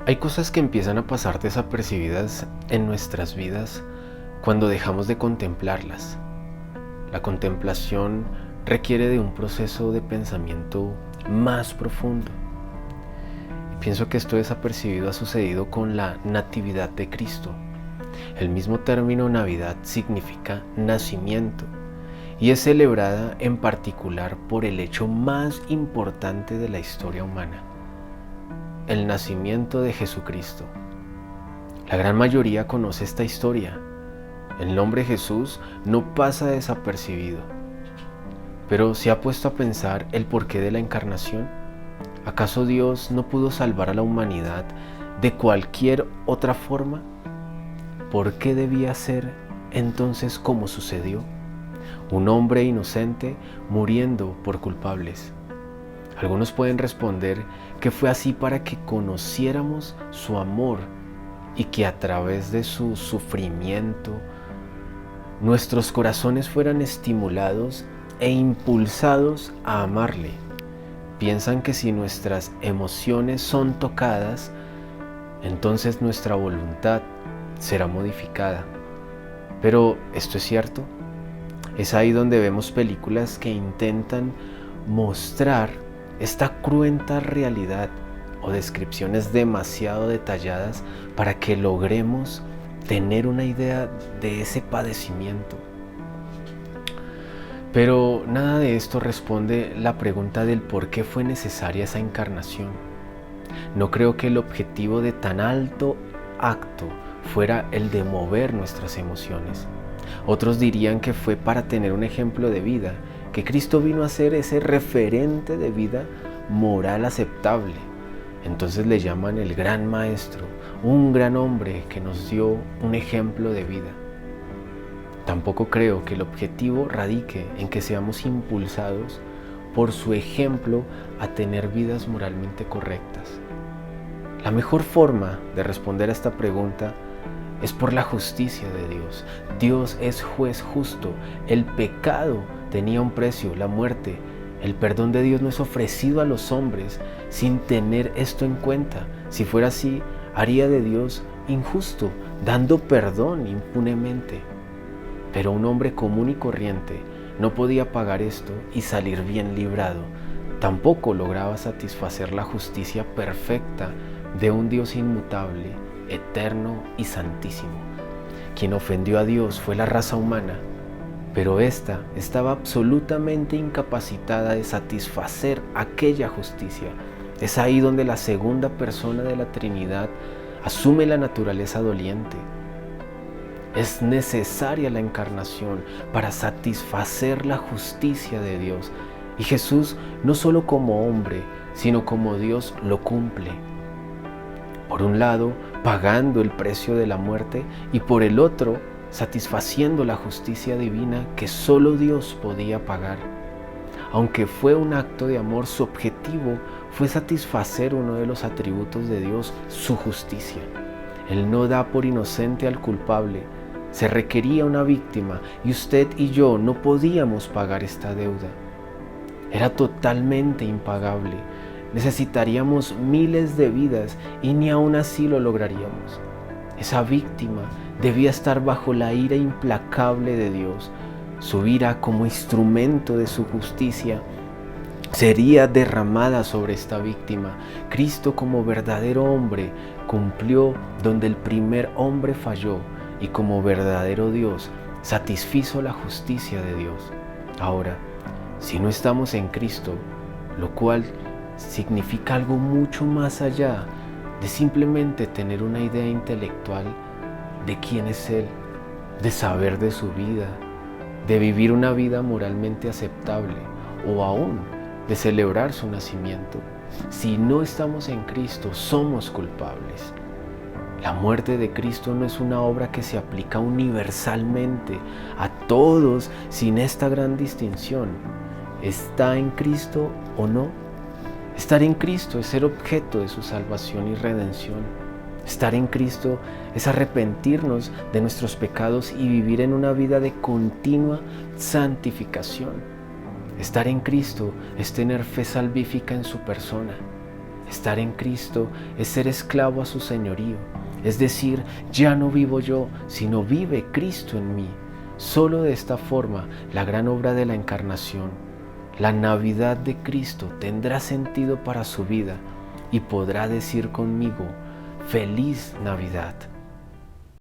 Hay cosas que empiezan a pasar desapercibidas en nuestras vidas cuando dejamos de contemplarlas. La contemplación requiere de un proceso de pensamiento más profundo. Y pienso que esto desapercibido ha sucedido con la Natividad de Cristo. El mismo término Navidad significa nacimiento y es celebrada en particular por el hecho más importante de la historia humana: el nacimiento de Jesucristo. La gran mayoría conoce esta historia. El nombre Jesús no pasa desapercibido. Pero ¿se ha puesto a pensar el porqué de la encarnación? ¿Acaso Dios no pudo salvar a la humanidad de cualquier otra forma? ¿Por qué debía ser entonces como sucedió? Un hombre inocente muriendo por culpables. Algunos pueden responder que fue así para que conociéramos su amor y que a través de su sufrimiento nuestros corazones fueran estimulados e impulsados a amarle. Piensan que si nuestras emociones son tocadas, entonces nuestra voluntad será modificada. Pero ¿esto es cierto? Es ahí donde vemos películas que intentan mostrar esta cruenta realidad o descripciones demasiado detalladas para que logremos tener una idea de ese padecimiento. Pero nada de esto responde la pregunta del por qué fue necesaria esa encarnación. No creo que el objetivo de tan alto acto fuera el de mover nuestras emociones. Otros dirían que fue para tener un ejemplo de vida, que Cristo vino a ser ese referente de vida moral aceptable. Entonces le llaman el gran maestro, un gran hombre que nos dio un ejemplo de vida. Tampoco creo que el objetivo radique en que seamos impulsados por su ejemplo a tener vidas moralmente correctas. La mejor forma de responder a esta pregunta es por la justicia de Dios. Dios es juez justo. El pecado tenía un precio, la muerte. El perdón de Dios no es ofrecido a los hombres sin tener esto en cuenta. Si fuera así, haría de Dios injusto, dando perdón impunemente. Pero un hombre común y corriente no podía pagar esto y salir bien librado. Tampoco lograba satisfacer la justicia perfecta de un Dios inmutable, eterno y santísimo. Quien ofendió a Dios fue la raza humana, pero ésta estaba absolutamente incapacitada de satisfacer aquella justicia. Es ahí donde la segunda persona de la Trinidad asume la naturaleza doliente. Es necesaria la encarnación para satisfacer la justicia de Dios. Y Jesús, no solo como hombre, sino como Dios, lo cumple. Por un lado, pagando el precio de la muerte, y por el otro, satisfaciendo la justicia divina que solo Dios podía pagar. Aunque fue un acto de amor, su objetivo fue satisfacer uno de los atributos de Dios, su justicia. Él no da por inocente al culpable. Se requería una víctima y usted y yo no podíamos pagar esta deuda. Era totalmente impagable. Necesitaríamos miles de vidas y ni aún así lo lograríamos. Esa víctima debía estar bajo la ira implacable de Dios. Su ira, como instrumento de su justicia, sería derramada sobre esta víctima. Cristo, como verdadero hombre, cumplió donde el primer hombre falló, y como verdadero Dios satisfizo la justicia de Dios. Ahora, si no estamos en Cristo, lo cual significa algo mucho más allá de simplemente tener una idea intelectual de quién es Él, de saber de su vida, de vivir una vida moralmente aceptable o aún de celebrar su nacimiento. Si no estamos en Cristo, somos culpables. La muerte de Cristo no es una obra que se aplica universalmente a todos sin esta gran distinción. ¿Está en Cristo o no? Estar en Cristo es ser objeto de su salvación y redención. Estar en Cristo es arrepentirnos de nuestros pecados y vivir en una vida de continua santificación. Estar en Cristo es tener fe salvífica en su persona. Estar en Cristo es ser esclavo a su señorío. Es decir, ya no vivo yo, sino vive Cristo en mí. Solo de esta forma, la gran obra de la encarnación, la Navidad de Cristo, tendrá sentido para su vida y podrá decir conmigo: ¡Feliz Navidad!